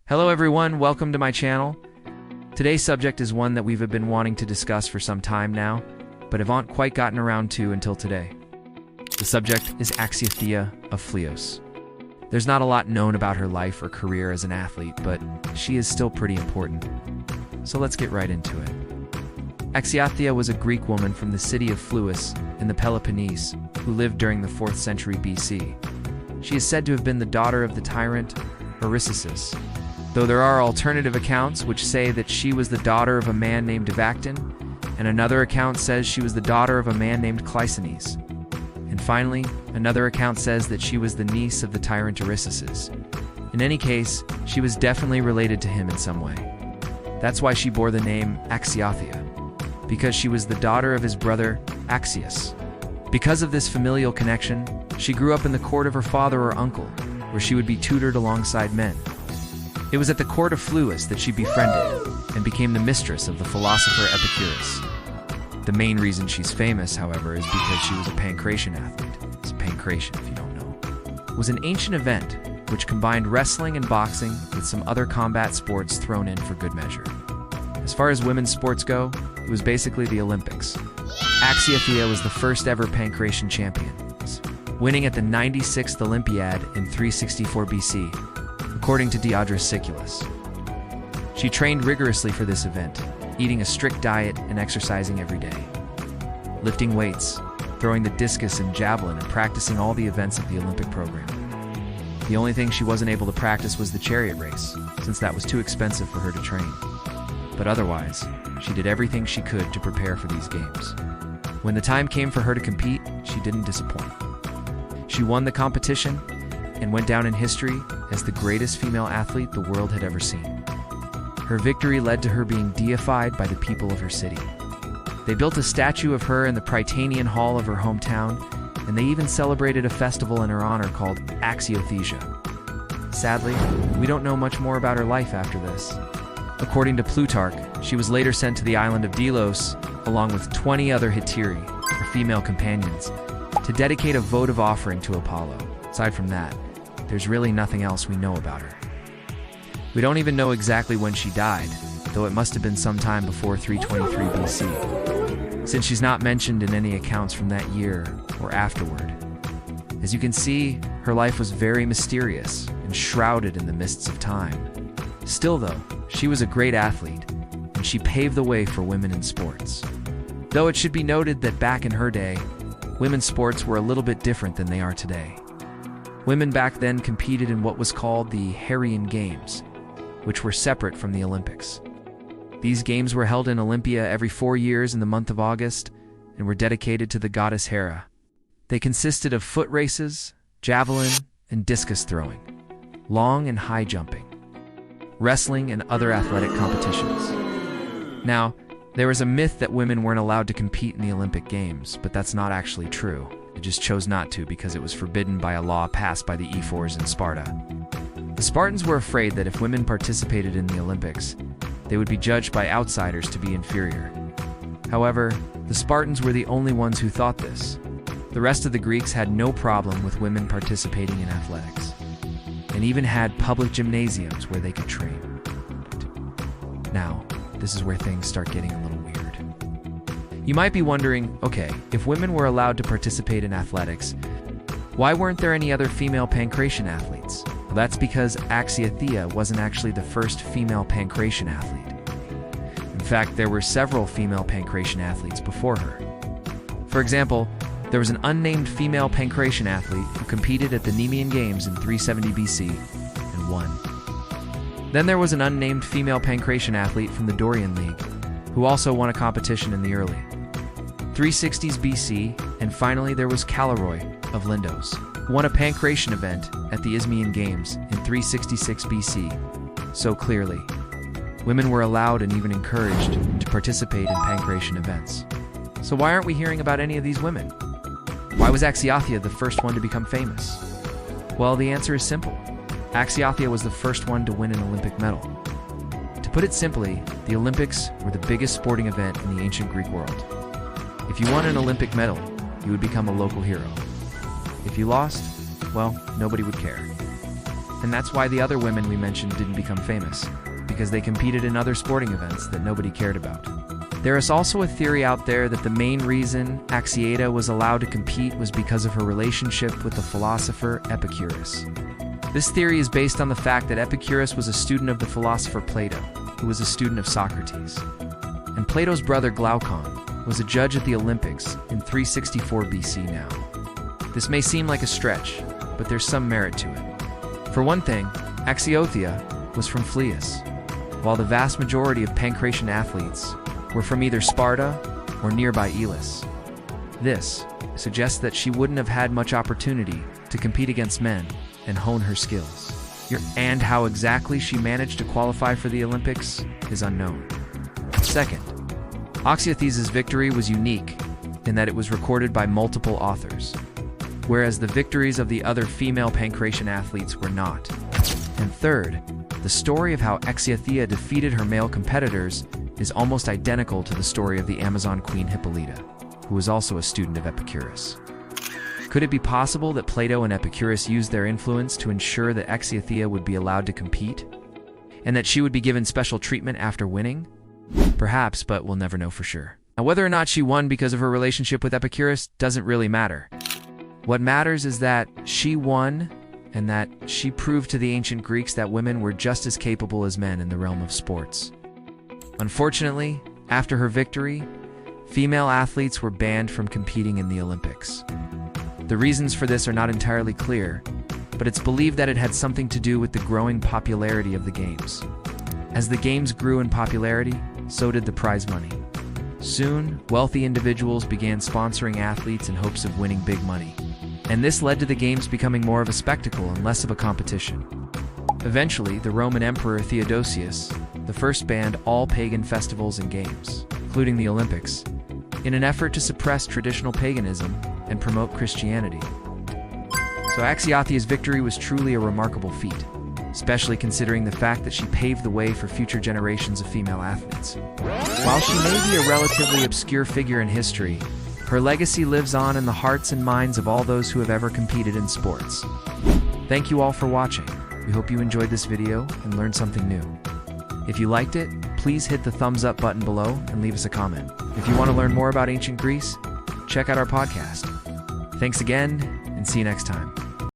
Hello everyone, welcome to my channel. Today's subject is one that we've been wanting to discuss for some time now, but haven't quite gotten around to until today. The subject is Axiopeia of Phlios. There's not a lot known about her life or career as an athlete, but she is still pretty important. So let's get right into it. Axiopeia was a Greek woman from the city of Phlios in the Peloponnese who lived during the 4th century BC. She is said to have been the daughter of the tyrant Eurystheus, though there are alternative accounts which say that she was the daughter of a man named Evacton, and another account says she was the daughter of a man named Cleisthenes. And finally, another account says that she was the niece of the tyrant Eurystheus. In any case, she was definitely related to him in some way. That's why she bore the name Axiopeia, because she was the daughter of his brother Axius. Because of this familial connection, she grew up in the court of her father or uncle, where she would be tutored alongside men. It was at the court of Phlios that she befriended and became the mistress of the philosopher Epicurus. The main reason she's famous, however, is because she was a Pankration athlete. It's Pankration, if you don't know. It was an ancient event which combined wrestling and boxing with some other combat sports thrown in for good measure. As far as women's sports go, it was basically the Olympics. Axiopeia was the first ever Pankration champion, winning at the 96th Olympiad in 364 BC, according to Diodorus Siculus. She trained rigorously for this event, eating a strict diet and exercising every day, lifting weights, throwing the discus and javelin, and practicing all the events of the Olympic program. The only thing she wasn't able to practice was the chariot race, since that was too expensive for her to train. But otherwise, she did everything she could to prepare for these games. When the time came for her to compete, she didn't disappoint. She won the competition and went down in history as the greatest female athlete the world had ever seen. Her victory led to her being deified by the people of her city. They built a statue of her in the Prytanean Hall of her hometown, and they even celebrated a festival in her honor called Axiopeia. Sadly, we don't know much more about her life after this. According to Plutarch, she was later sent to the island of Delos, along with 20 other hetairai, her female companions, to dedicate a votive offering to Apollo. Aside from that, there's really nothing else we know about her. We don't even know exactly when she died, though it must have been sometime before 323 BC, since she's not mentioned in any accounts from that year or afterward. As you can see, her life was very mysterious and shrouded in the mists of time. Still though, she was a great athlete, and she paved the way for women in sports. Though it should be noted that back in her day, women's sports were a little bit different than they are today. Women back then competed in what was called the Heraean Games, which were separate from the Olympics. These games were held in Olympia every 4 years in the month of August and were dedicated to the goddess Hera. They consisted of foot races, javelin and discus throwing, long and high jumping, wrestling and other athletic competitions. Now, there was a myth that women weren't allowed to compete in the Olympic Games, but that's not actually true. They just chose not to because it was forbidden by a law passed by the ephors in Sparta. The Spartans were afraid that if women participated in the Olympics, they would be judged by outsiders to be inferior. However, the Spartans were the only ones who thought this. The rest of the Greeks had no problem with women participating in athletics, and even had public gymnasiums where they could train. Now, this is where things start getting a little weird. You might be wondering, okay, if women were allowed to participate in athletics, why weren't there any other female Pankration athletes? Well, that's because Axiopeia wasn't actually the first female Pankration athlete. In fact, there were several female Pankration athletes before her. For example, there was an unnamed female Pankration athlete who competed at the Nemean Games in 370 BC and won. Then there was an unnamed female Pankration athlete from the Dorian League who also won a competition in the early 360s BC, and finally there was Caliroi of Lindos, who won a Pankration event at the Isthmian Games in 366 BC. So clearly, women were allowed and even encouraged to participate in Pankration events. So why aren't we hearing about any of these women? Why was Axiopeia the first one to become famous? Well, the answer is simple. Axiopeia was the first one to win an Olympic medal. To put it simply, the Olympics were the biggest sporting event in the ancient Greek world. If you won an Olympic medal, you would become a local hero. If you lost, well, nobody would care. And that's why the other women we mentioned didn't become famous, because they competed in other sporting events that nobody cared about. There is also a theory out there that the main reason Axiopeia was allowed to compete was because of her relationship with the philosopher Epicurus. This theory is based on the fact that Epicurus was a student of the philosopher Plato, who was a student of Socrates. And Plato's brother Glaucon was a judge at the Olympics in 364 BC now. This may seem like a stretch, but there's some merit to it. For one thing, Axiopeia was from Phlius, while the vast majority of Pankration athletes were from either Sparta or nearby Elis. This suggests that she wouldn't have had much opportunity to compete against men and hone her skills. And how exactly she managed to qualify for the Olympics is unknown. Second, Axiotheia's victory was unique in that it was recorded by multiple authors, whereas the victories of the other female Pankration athletes were not. And third, the story of how Axiopeia defeated her male competitors is almost identical to the story of the Amazon queen Hippolyta, who was also a student of Epicurus. Could it be possible that Plato and Epicurus used their influence to ensure that Axiopeia would be allowed to compete, and that she would be given special treatment after winning? Perhaps, but we'll never know for sure. Now, whether or not she won because of her relationship with Epicurus doesn't really matter. What matters is that she won, and that she proved to the ancient Greeks that women were just as capable as men in the realm of sports. Unfortunately, after her victory, female athletes were banned from competing in the Olympics. The reasons for this are not entirely clear, but it's believed that it had something to do with the growing popularity of the games. As the games grew in popularity, so did the prize money. Soon, wealthy individuals began sponsoring athletes in hopes of winning big money. And this led to the games becoming more of a spectacle and less of a competition. Eventually, the Roman Emperor Theodosius I banned all pagan festivals and games, including the Olympics, in an effort to suppress traditional paganism and promote Christianity. So Axiopea's victory was truly a remarkable feat, especially considering the fact that she paved the way for future generations of female athletes. While she may be a relatively obscure figure in history, her legacy lives on in the hearts and minds of all those who have ever competed in sports. Thank you all for watching. We hope you enjoyed this video and learned something new. If you liked it, please hit the thumbs up button below and leave us a comment. If you want to learn more about ancient Greece, check out our podcast. Thanks again, and see you next time.